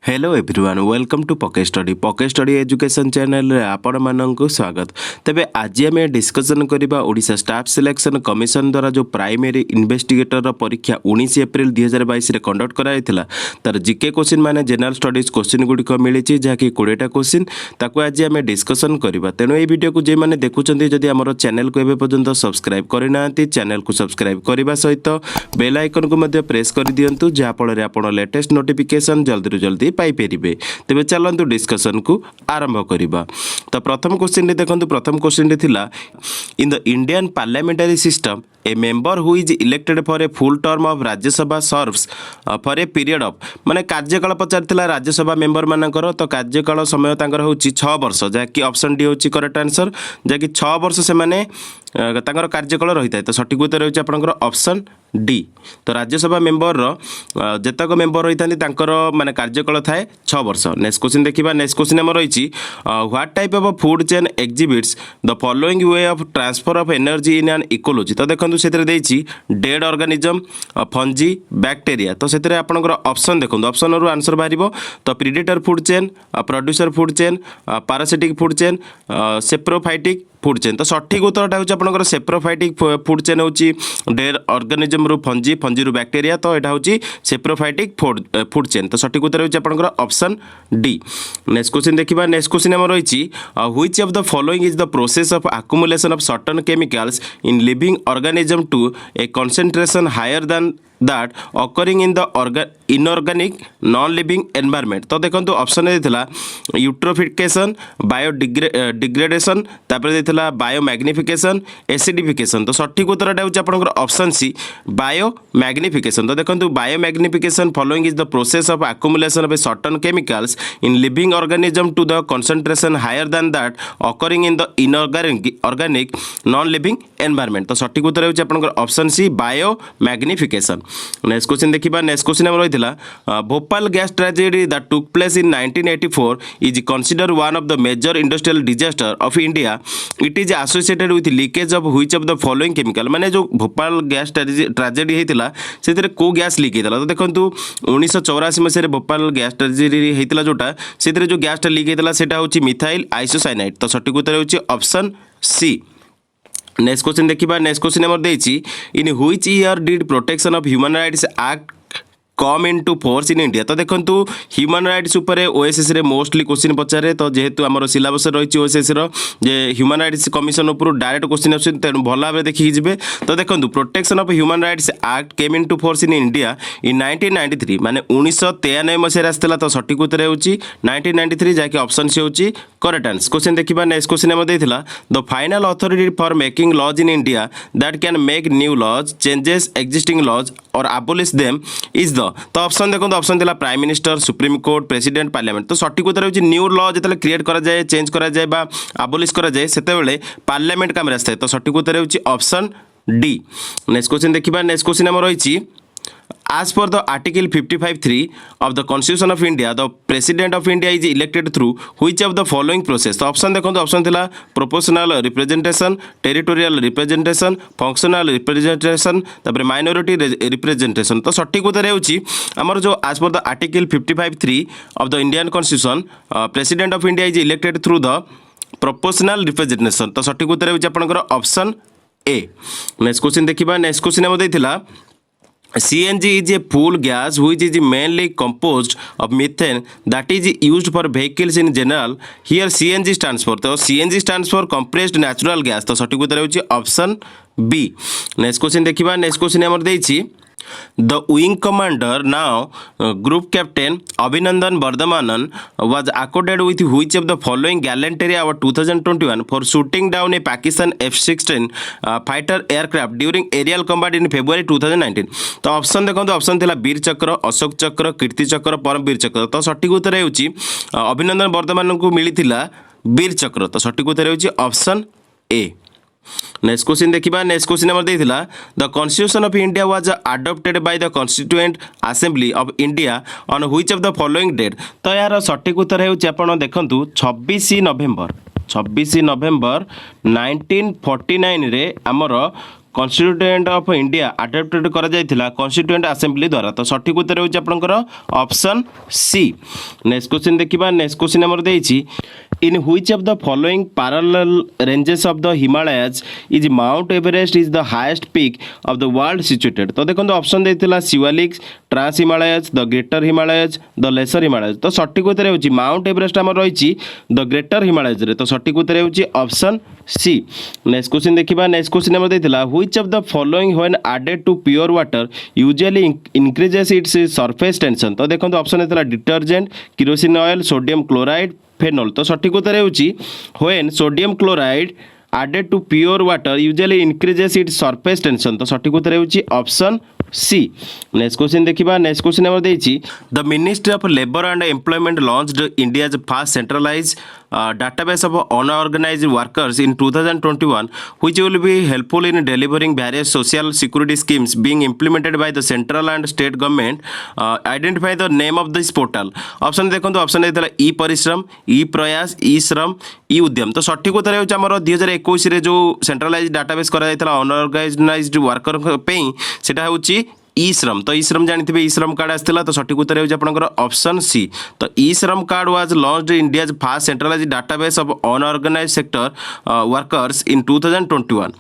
Hello everyone welcome to पके study education channel रे आपण माननकु स्वागत। तबे आज आम डिस्कसन करबा ओडिशा स्टाफ सिलेक्शन कमिशन द्वारा जो प्राइमरी इन्वेस्टिगेटर परीक्षा 19 एप्रिल 2022 रे कंडक्ट कराइथिला तार जीके क्वेश्चन माने जनरल स्टडीज क्वेश्चन गुडी मिली जहाँकि 20टा क्वेश्चन ताकू आज आम डिस्कसन करबा। तेणु ए वीडियो को जे माने देखुचंती जदि हमर चैनल को एबे पर्यंत सब्सक्राइब करिनांती चैनल को सब्सक्राइब करबा सहित बेल आइकन को मध्य प्रेस कर दियंतु जहाँ फल आपण लेटेस्ट नोटिफिकेशन जल्दी रू जल्दी पाइपर। तेज चलतु डिस्कसन को आरंभ करवा। तो प्रथम क्वेश्चन देखो प्रथम क्वेश्चन थिला in the Indian parliamentary system A member who is elected for a full term of Rajya Sabha serves for a period of माने कार्यकाल पचार राज्यसभा मेंबर मानकर तो कार्यकाल समय तांकर होची 6 वर्ष जहाँकि ऑप्शन डी होची करेक्ट आंसर जहाँकि 6 वर्ष से माने तांकर कार्यकाल रही था। तो सठिक उत्तर होची आपनकर ऑप्शन डी। तो राज्यसभा मेंबर जेतक मेंबर रही था माने कार्यकाल थाए 6 वर्ष। नेक्स्ट क्वेश्चन देखिबा। नेक्स्ट क्वेश्चन हमर रही what type of food chain exhibits the following way of transfer of energy in an ecology. तो देखंतु सेतरे देछि डेड ऑर्गेनिज्म फंजी बैक्टीरिया। तो सेतरे आपनकर ऑप्शन देखंतु ऑप्शन रो आंसर बारिबो। तो predator food chain producer food chain parasitic food chain saprophytic food chain. तो सठिक उत्तरटा होची आपनकर सेप्रोफाइटिक फूड चेन होची डेड ऑर्गेनिज्म रु फंजी रु बैक्टीरिया। तो एटा होची सेप्रोफाइटिक फूड चेन। तो सठिक उत्तर होची आपनकर ऑप्शन डी। नेक्स्ट क्वेश्चन देखिबा। नेक्स्ट क्वेश्चन हमर रहिछि which of the following is the process of accumulation of certain chemicals in living organism to a concentration higher than that occurring in the inorganic non living environment। तो देखो option देथिला eutrophication biodegradation तापर देथिला biomagnification acidification. तो सठिक उत्तरटा होची आपनकर option C biomagnification. तो देखो biomagnification following is the process of accumulation of a certain chemicals in living organism to the concentration higher then that occurring in the inorganic non living environment। तो सठिक उत्तर होची आपनकर option C biomagnification. Next question देखिबा। Next question हमर रहितला Bhopal gas tragedy that took place in 1984 is consider one of the major industrial disaster of India. It is associated with leakage of which of the following chemical. माने जो Bhopal gas tragedy हेतिला सेतरे को gas leak हेतिला। तो देखंतु 1984 मसिया Bhopal gas tragedy हेतिला जोटा सेतरे जो गैस लीक हेतिला सेटा होची मिथाइल आइसोसाइनाइड। तो सठिक उत्तर होची ऑप्शन सी। नेक्स्ट क्वेश्चन देखिबा। नेक्स्ट क्वेश्चन हमर देछि in which year did protection of human rights act come into force in India. तो देखो ह्यूमन राइट्स उपरे ओएसएस रे मोस्टली क्वेश्चन पचारे। तो जेहेतु आम सिलेबस रही ओएसएस जे ह्यूमन राइट्स कमिशन उपर डायरेक्ट क्वेश्चन आसुन तेणु भल भाव देखिए जी। तो देखो protection of human rights act came into force in India in 1993 माने 1993 मसीह आसाला। तो सठिक उत्तर होची 1993 जहाँकि ऑप्शन सी होची करेक्ट आंसर। क्वेश्चन देखिबा। नेक्स्ट क्वेश्चन हम देथिला the final authority for making laws in India that can make new laws changes existing laws or abolish them is the। तो ऑप्शन देखो ऑप्शन दिला prime minister supreme court president parliament. तो सठिक उत्तर होची new law जतले create करा जाए change करा जाए बा abolish करा जाए सेते बेले पार्लियामेंट काम रास्ता है। तो सठिक उत्तर होची ऑप्शन डी। नेक्स्ट क्वेश्चन देखिबा। नेक्स्ट क्वेश्चन हम रहिछि as per the article 55(3) of the constitution of India the president of India is elected through which of the following process। तो ऑप्शन देखो ऑप्शन थिला proportional representation territorial representation functional representation तापर minority representation. तो सठिक उत्तर होची हमर जो as per the article 55(3) of the Indian constitution president of India is elected through the proportional representation। तो सठिक उत्तर होची आपनकर ऑप्शन ए। नेक्स्ट क्वेश्चन देखिबा। नेक्स्ट क्वेश्चन हम देथिला CNG is a fuel gas which is mainly composed of methane that is used for vehicles in general। Here CNG stands for। तो CNG stands for compressed natural gas। तो सठिक उत्तर होची option B. Next question देखिबा। Next question हमर देछि The wing commander now group captain Abhinandan Vardhamanan was accorded with which of the following gallantry award 2021 for shooting down a Pakistan F-16 fighter aircraft during aerial combat in February 2019। तो option देखो option थिला वीर चक्र अशोक चक्र कीर्ति चक्र परमवीर चक्र। तो सठिक उत्तर होची अभिनंदन वर्धमान को मिलिथिला वीर चक्र। तो सठिक उत्तर होची ऑप्शन ए। नेक्स्ट क्वेश्चन देखिबा। नेक्स्ट क्वेश्चन हमर देथिला the constitution of India was adopted by the constituent assembly of India on which of the following date. तो यार सठिक उत्तर होची आपण देखंतु 26 नवेम्बर 1949 रे हमर कन्स्टिट्यूएंट ऑफ इंडिया अडॉप्टेड करा जायतिला कन्स्टिट्यूएंट असेंबली द्वारा। तो सठिक उत्तर होची आपनकर ऑप्शन सी। नेक्स्ट क्वेश्चन देखिबा। नेक्स्ट क्वेश्चन हमर देइछि in which of the following parallel ranges of the Himalayas is Mount Everest is the highest peak of the world situated। तो देखो ऑप्शन देथिला Shivalik, trans Himalayas, the greater Himalayas, the lesser Himalayas. तो सठिक उत्तर होची mount Everest हमर रहिछि द ग्रेटर हिमालयस रे। तो सठिक उत्तर होची ऑप्शन सी। नेक्स्ट क्वेश्चन देखिबा। नेक्स्ट क्वेश्चन हमर देथिला which of the following when added to pure water usually increases its surface tension। तो देखो ऑप्शन देथिला detergent, kerosene oil, sodium chloride, phenol. तो सठिक उत्तर होची when sodium chloride added to pure water usually increases its surface tension। तो सठिक उत्तर होची ऑप्शन सी। नेक्स्ट क्वेश्चन देखिबा। नेक्स्ट क्वेश्चन हमर देइछि the ministry of labour and employment launched India's first centralised database of unorganized workers in 2021 which will be helpful in delivering various social security schemes being implemented by the central and state government। Identify the name of this portal। Option देखंतु option देथिला ई परिश्रम, ई प्रयास, ई श्रम, ई उद्यम। तो सठिक उत्तर होची हमर 2021 रे जो सेंट्रलाइज्ड डाटाबेस करा जायतिला अनऑर्गनाइज्ड वर्कर पे सेटा होची ई श्रम। तो ई श्रम जानते ई श्रम कार्ड आसला। तो सठिक उत्तर होची आपनकर ऑप्शन सी। तो ई श्रम card was launched India's first centralised database of unorganised sector workers in 2021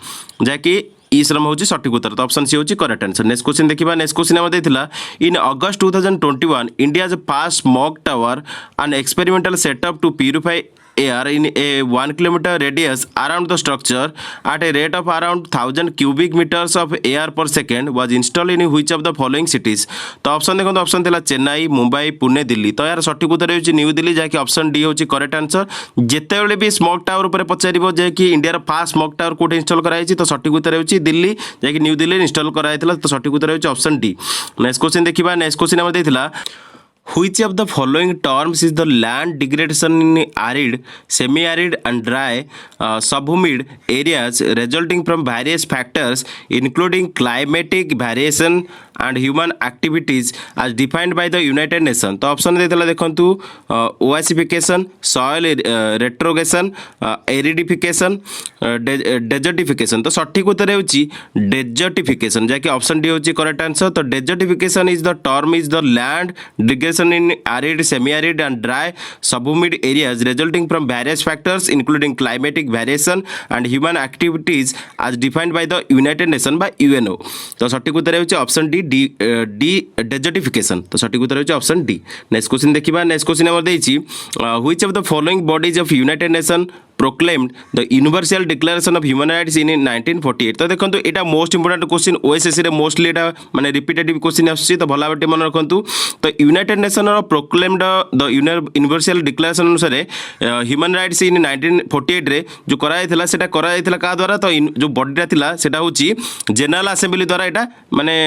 जाकि ई श्रम होची सठिक उत्तर। तो ऑप्शन सी होची करेक्ट आंसर। नेक्स्ट क्वेश्चन देखिबा। नेक्स्ट क्वेश्चन हम देथिला in August 2021 India's first smoke tower and experimental setup to purify air in a 1 kilometer radius around the structure at a rate of around 1000 cubic meters of air per second was installed in which of the following cities। तो option देखो option थिला चेन्नई, मुंबई, पुणे, दिल्ली। तो यार सठिक उत्तर होची new Delhi जाकि option D होची करेक्ट आंसर। जेते बेले भी स्मोक टावर ऊपर पचारिबो जे कि India row first smoke tower कोठे इंस्टॉल करायछि तो सठिक उत्तर होची दिल्ली जाकि न्यू दिल्ली इंस्टॉल करायथिला। तो सठिक उत्तर होची ऑप्शन डी। नेक्स्ट क्वेश्चन देखिबा। नेक्स्ट क्वेश्चन हम देथिला which of the following terms is the land degradation in arid, semi-arid and dry subhumid areas resulting from various factors including climatic variation and human activities as defined by the United Nations। तो option देथिला देखंतु ओएसिफिकेशन, soil रेट्रोगेशन, एरिडिफिकेशन, desertification. तो सठिक उत्तर होची desertification जाकि option D होची correct answer. तो desertification is the term is the land degradation in arid, semi-arid and dry subhumid areas resulting from various factors including climatic variation and human activities as defined by the United Nations by UNO। तो सठिक उत्तर होची option D desertification. तो सठिक उत्तर होची option D. Next question देखिबा। Next question हमर देइछि which of the following bodies of United Nation proclaimed the universal declaration of human rights in 1948। तो देखंतु एटा मोस्ट इंपोर्टेंट क्वेश्चन ओएसएससी रे मोस्टली एटा माने रिपीटेटिव क्वेश्चन आछि। तो भला बाटे मन रखंतु। तो यूनाइटेड नेशन रो प्रोक्लेम्ड द यूनिवर्सल डिक्लेरेशन अनुसार ह्यूमन राइट्स इन 1948 रे जो करा जायतिला सेटा करा जायतिला का द्वारा। तो जो बॉडीटा थिला सेटा होची जनरल असेंबली द्वारा एटा माने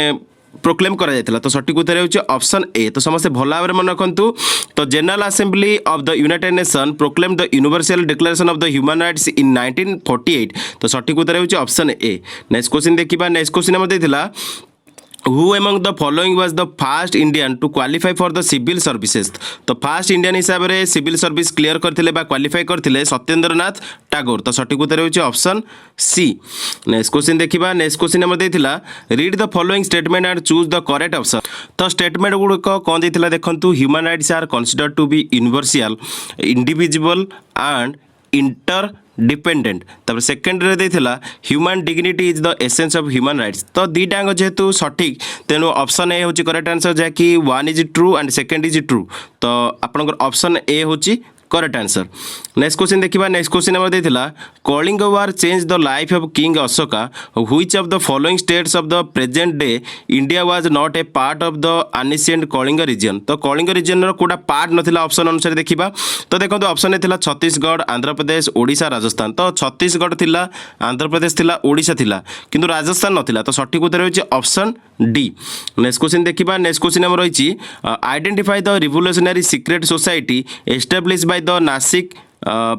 प्रोक्लेम करा जायतिला। तो सठिक उत्तर होची ऑप्शन ए। तो समस्त भल भाव मन रखंतु। तो general assembly of the United Nation proclaim the universal declaration of the human rights in 1948। तो सठिक उत्तर होची ऑप्शन ए। नेक्स्ट क्वेश्चन देखिबा। नेक्स्ट क्वेश्चन हम देथिला Who among the following was the first Indian to qualify for the civil services। तो first Indian हिसाब रे सिविल सर्विस क्लियर करथिले बा क्वालिफाई करथिले सत्येंद्रनाथ टागोर। तो सठिक उत्तर होची ऑप्शन सी। नेक्स्ट क्वेश्चन देखिबा। नेक्स्ट क्वेश्चन हम देथिला read the following statement and choose the correct option. तो स्टेटमेंट गुडक कोन देथिला देखंतु human rights are considered to be universal, individual and inter dependent. तब सेकेंड रे देथिला human dignity is the essence of human rights. तो दीटांग जेहेतु सठिक तेणु ऑप्शन ए होची करेक्ट आंसर जैकि one is true and second is true. तो आपनकर ऑप्शन ए होची करेक्ट आंसर। नेक्स्ट क्वेश्चन देखिबा। नेक्स्ट क्वेश्चन हमर देथिला Kalinga war change the life of king Ashoka which of the following states of the present day India was not a part of the ancient Kalinga region. तो Kalinga reason रो कोडा part नथिला option अनुसार देखिबा। तो देखंतु option A थिला छत्तीसगढ़, आंध्र प्रदेश, ओडिशा, राजस्थान। तो छत्तीसगढ़ थिला, आंध्र प्रदेश थिला, ओडिशा थिला किंतु राजस्थान नथिला। तो सठिक उत्तर होची ऑप्शन डी। नेक्स्ट क्वेश्चन देखिबा। नेक्स्ट क्वेश्चन हमर रहिछि identify the revolutionary secret society established by the Nashik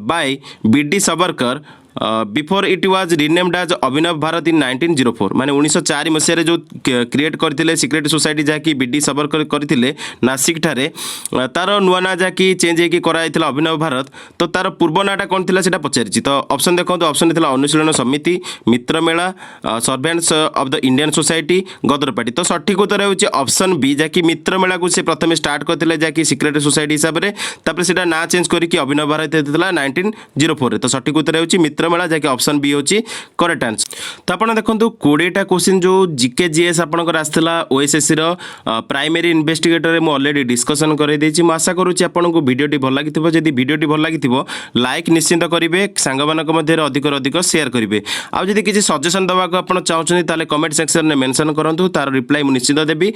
by B.D. Savarkar before it was renamed as Abhinav Bharat इन 1904 माने 1904 मसीह जो क्रिएट करथिले सिक्रेट सोसाइटी जहाँकि बीडी सावरकर करथिले नासिक ठारे तार नुआ ना जहाँकि चेंज होगी कराइथिला अभिनव भारत तो तार पूर्व नाटा कौन थिला सेटा पचारिछि तो ऑप्शन देखो ऑप्शन थिला Anushilan Samiti Mitra Mela servants of the Indian society Ghadar party तो सठिक उत्तर होछि ऑप्शन बी जहाँकि मित्र मेला को से प्रथम स्टार्ट करथिले जहाँकि सिक्रेट सोसाइटी हिसाब रे तापर सेटा ना चेंज करके अभिनव भारत हेतिला 1904 रे तो सठिक उत्तर होछि मित्र मेला जहाँकि ऑप्शन बी होछि करेक्ट आंसर तो आपण देखंतु 20टा क्वेश्चन जो जीके जीएस आपनकर आस्थिला ओएसएससी रो प्राइमरी इन्वेस्टिगेटर रे मो ऑलरेडी डिस्कशन करे देछि म आशा करूछि आपनको वीडियोटी भल लागिथिबो जदि वीडियोटी भल लागिथिबो लाइक निश्चित करिवे सांग मानक मध्ये अधिक अधिक शेयर करिवे आ जदि किछि सजेशन दवा को आपण चाहउछनी ताले कमेंट सेक्शन में मेंशन करंतु तार रिप्लाई मु निश्चित देबी।